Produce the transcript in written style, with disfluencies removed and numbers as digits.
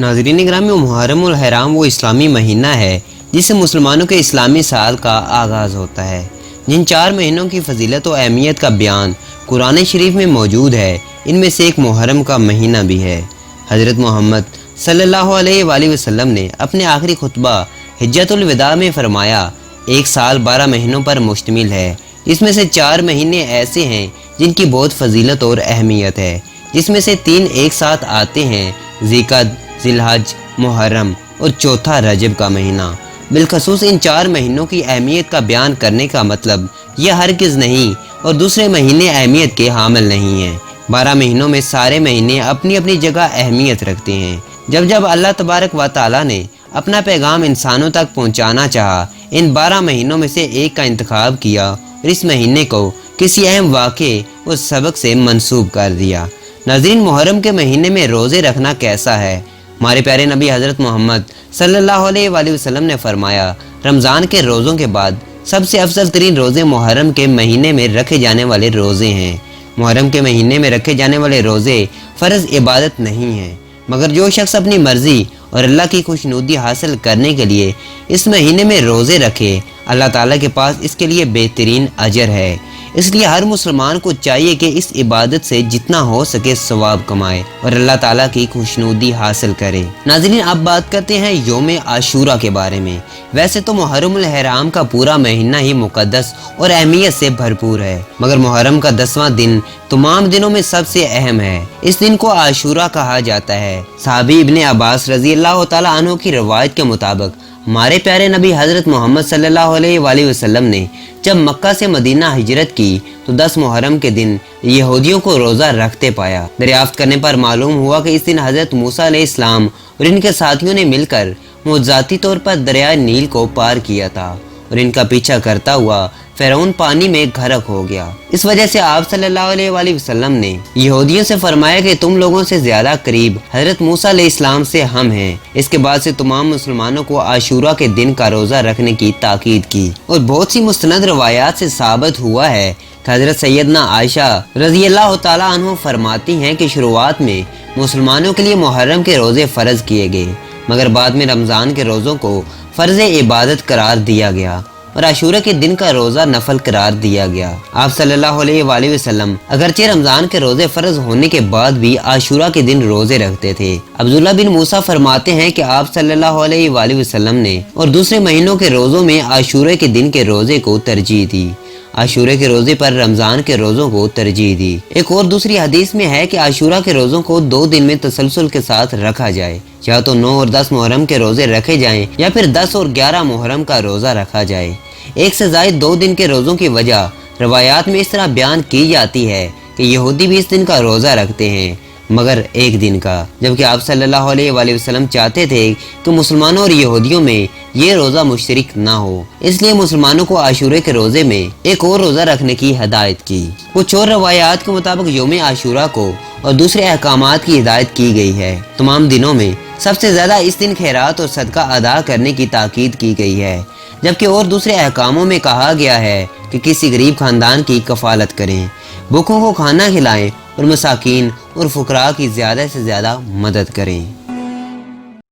नाज़रीन ग्रामी, मुहर्रम उल हराम वो इस्लामी महीना है जिससे मुसलमानों के इस्लामी साल का आगाज़ होता है। जिन 4 महीनों की फजीलत और अहमियत का बयान कुरान शरीफ में मौजूद है, इनमें से एक मुहर्रम का महीना भी है। हज़रत मोहम्मद सल्लल्लाहु अलैहि वसल्लम ने अपने आखिरी खुतबा हिज्जतुल विदा में फरमाया, एक साल 12 महीनों पर मुश्तमिल है, जिसमें से 4 महीने ऐसे हैं जिनकी बहुत फजीलत और अहमियत है, जिसमें से 3 एक साथ आते हैं, ज़िलक़द, ज़िलहज, मुहर्रम और चौथा रजब का महीना। बिलखसूस इन 4 महीनों की अहमियत का बयान करने का मतलब यह हरगिज़ नहीं और दूसरे महीने अहमियत के हामिल नहीं हैं। 12 महीनों में सारे महीने अपनी अपनी जगह अहमियत रखते हैं। जब जब अल्लाह तबारक व तआला ने अपना पैगाम इंसानों तक पहुँचाना चाहा, इन 12 महीनों में से एक का इंतखाब किया और इस महीने को किसी अहम वाक़े और सबक से मंसूब कर दिया। नाज़रीन, मुहर्रम के महीने में रोज़े रखना कैसा है? हमारे प्यारे नबी हज़रत मोहम्मद सल्लल्लाहु अलैहि वसल्लम ने फरमाया, रमज़ान के रोज़ों के बाद सबसे अफजल तरीन रोज़े मुहर्रम के महीने में रखे जाने वाले रोज़े हैं। मुहर्रम के महीने में रखे जाने वाले रोज़े फ़र्ज़ इबादत नहीं हैं, मगर जो शख्स अपनी मर्ज़ी और अल्लाह की खुशनुदी हासिल करने के लिए इस महीने में रोज़े रखे, अल्लाह ताला के पास इसके लिए बेहतरीन अजर है। इसलिए हर मुसलमान को चाहिए कि इस इबादत से जितना हो सके सवाब कमाए और अल्लाह ताला की खुशनुदी हासिल करे। नाज़रीन, अब बात करते हैं यौम आशूरा के बारे में। वैसे तो मुहर्रम उल हराम का पूरा महीना ही मुक़द्दस और अहमियत से भरपूर है, मगर मुहर्रम का 10वां दिन तमाम दिनों में सबसे अहम है। इस दिन को आशूरा कहा जाता है। सहाबी इब्ने अब्बास रज़ी अल्लाह तआला अन्हु की रवायत के मुताबिक हमारे प्यारे नबी हज़रत मोहम्मद सल्लल्लाहु अलैहि वसल्लम ने जब मक्का से मदीना हिजरत की तो 10 मुहर्रम के दिन यहूदियों को रोज़ा रखते पाया। दरियाफ्त करने पर मालूम हुआ कि इस दिन हज़रत मूसा अलैहिस्सलाम और इनके साथियों ने मिलकर मुअज़्ज़ाती तौर पर दरिया नील को पार किया था और इनका पीछा करता हुआ फ़िरौन पानी में गरक हो गया। इस वजह से आप सल्लल्लाहु अलैहि वसल्लम ने यहूदियों से फरमाया कि तुम लोगों से ज्यादा करीब हज़रत मूसा अलैहिस्सलाम से हम हैं। इसके बाद से तमाम मुसलमानों को आशूरा के दिन का रोज़ा रखने की ताकीद की और बहुत सी मुस्तनद रवायात से साबित हुआ है कि हज़रत सैयदना आयशा रज़ी अल्लाह तआला अन्हा फरमाती हैं कि शुरुआत में मुसलमानों के लिए मुहर्रम के रोज़े फ़र्ज किए गए, मगर बाद में रमज़ान के रोज़ों को फ़र्ज़ इबादत करार दिया गया और आशूरा के दिन का रोज़ा नफल करार दिया गया। आप सल्लल्लाहु अलैहि वसल्लम अगरचे रमज़ान के रोज़े फ़र्ज होने के बाद भी आशूरा के दिन रोज़े रखते थे। अब्दुल्लाह बिन मूसा फरमाते हैं कि आप सल्लल्लाहु अलैहि वसल्लम ने और दूसरे महीनों के रोज़ों में आशूरा के दिन के रोज़े को तरजीह दी। आशूरा के रोज़े पर रमज़ान के रोज़ों को तरजीह दी। एक और दूसरी हदीस में है कि आशूरा के रोज़ों को 2 दिन में तसलसल के साथ रखा जाए, या तो 9 और 10 मुहर्रम के रोज़े रखे जाएं या फिर 10 और 11 मुहर्रम का रोज़ा रखा जाए। एक से ज़ायद 2 दिन के रोज़ों की वजह रवायात में इस तरह बयान की जाती है कि यहूदी भी इस दिन का रोज़ा रखते हैं, मगर एक दिन का, जबकि आप सल्लल्लाहु अलैहि वसल्लम चाहते थे कि मुसलमानों और यहूदियों में ये रोज़ा मुश्तरक ना हो। इसलिए मुसलमानों को आशूरे के रोज़े में एक और रोज़ा रखने की हदायत की। कुछ और रवायात के मुताबिक यौम आशूरा को और दूसरे अहकामात की हिदायत की गई है। तमाम दिनों में सबसे ज़्यादा इस दिन खैरात और सदका अदा करने की ताकीद की गई है, जबकि और दूसरे अहकामों में कहा गया है कि किसी गरीब खानदान की कफालत करें, भूखों को खाना खिलाएं और मसाकीन और फुकरा की ज़्यादा से ज़्यादा मदद करें।